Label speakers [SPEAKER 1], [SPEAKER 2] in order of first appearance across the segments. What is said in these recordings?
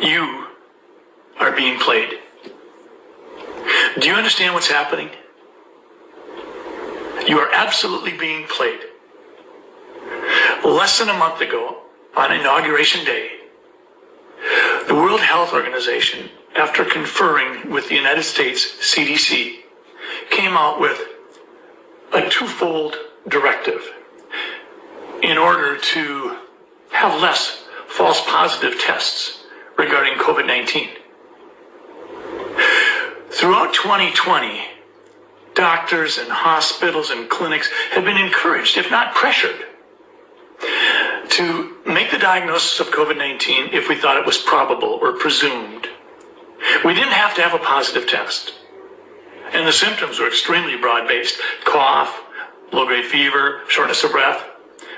[SPEAKER 1] You are being played. Do you understand what's happening? You are absolutely being played. Less than a month ago, on Inauguration Day, the World Health Organization, after conferring with the United States CDC, came out with a twofold directive in order to have less false positive tests regarding COVID-19. Throughout 2020, doctors and hospitals and clinics have been encouraged, if not pressured, to make the diagnosis of COVID-19 if we thought it was probable or presumed. We didn't have to have a positive test. And the symptoms were extremely broad-based. Cough, low-grade fever, shortness of breath.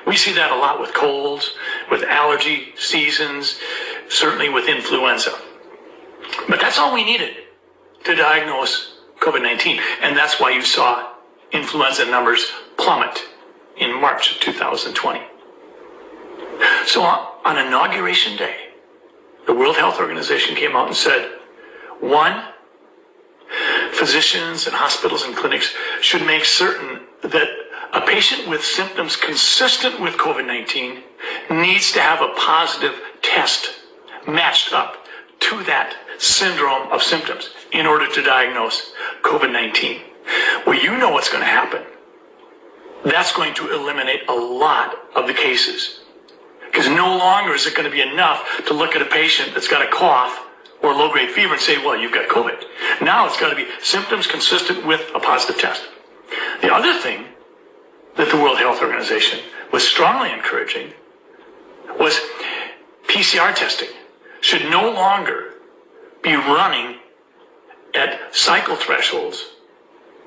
[SPEAKER 1] We see that a lot with colds, with allergy seasons, certainly with influenza. But that's all we needed to diagnose COVID-19. And that's why you saw influenza numbers plummet in March of 2020. So on Inauguration Day, the World Health Organization came out and said, one, physicians and hospitals and clinics should make certain that a patient with symptoms consistent with COVID-19 needs to have a positive test matched up to that syndrome of symptoms in order to diagnose COVID-19. Well, you know what's going to happen. That's going to eliminate a lot of the cases. Because no longer is it going to be enough to look at a patient that's got a cough or low-grade fever and say, well, you've got COVID. Now it's got to be symptoms consistent with a positive test. The other thing that the World Health Organization was strongly encouraging was PCR testing should no longer be running at cycle thresholds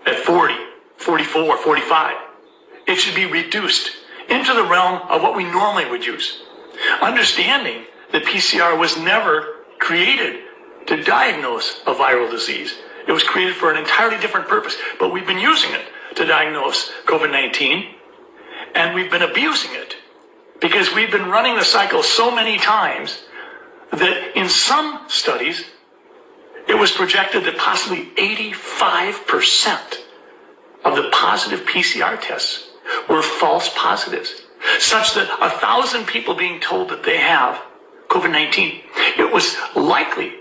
[SPEAKER 1] at 40, 44, 45. It should be reduced into the realm of what we normally would use. Understanding that PCR was never created to diagnose a viral disease. It was created for an entirely different purpose, but we've been using it to diagnose COVID-19, and we've been abusing it because we've been running the cycle so many times that in some studies, it was projected that possibly 85% of the positive PCR tests were false positives, such that 1,000 people being told that they have COVID-19, it was likely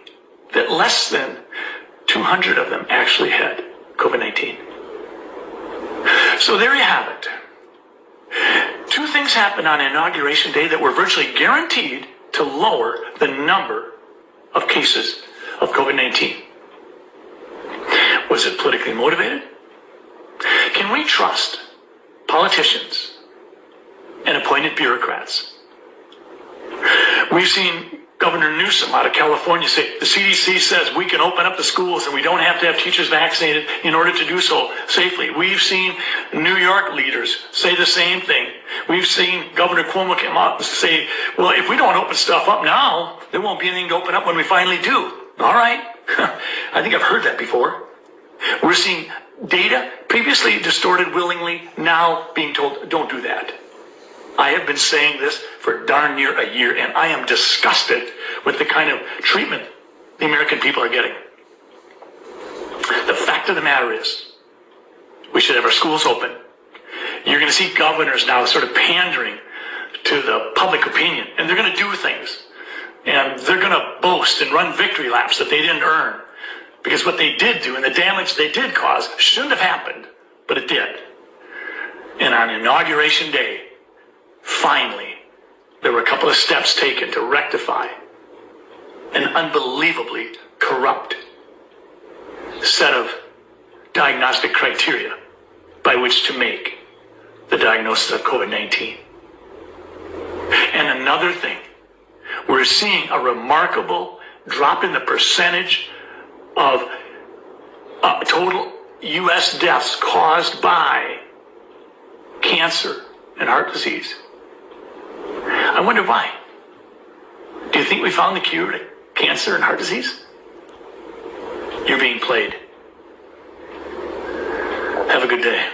[SPEAKER 1] that less than 200 of them actually had COVID-19. So there you have it. Two things happened on Inauguration Day that were virtually guaranteed to lower the number of cases of COVID-19. Was it politically motivated? Can we trust politicians and appointed bureaucrats? We've seen Governor Newsom out of California say the CDC says we can open up the schools and we don't have to have teachers vaccinated in order to do so safely. We've seen New York leaders say the same thing. We've seen Governor Cuomo come out and say, well, if we don't open stuff up now, there won't be anything to open up when we finally do. All right. I think I've heard that before. We're seeing data previously distorted willingly, now being told, don't do that. I have been saying this for darn near a year, and I am disgusted with the kind of treatment the American people are getting. The fact of the matter is, we should have our schools open. You're going to see governors now sort of pandering to the public opinion, and they're going to do things. And they're going to boast and run victory laps that they didn't earn. Because what they did do and the damage they did cause shouldn't have happened, but it did. And on Inauguration Day, finally, there were a couple of steps taken to rectify an unbelievably corrupt set of diagnostic criteria by which to make the diagnosis of COVID-19. And another thing, we're seeing a remarkable drop in the percentage of total U.S. deaths caused by cancer and heart disease. I wonder why. Do you think we found the cure to cancer and heart disease? You're being played. Have a good day.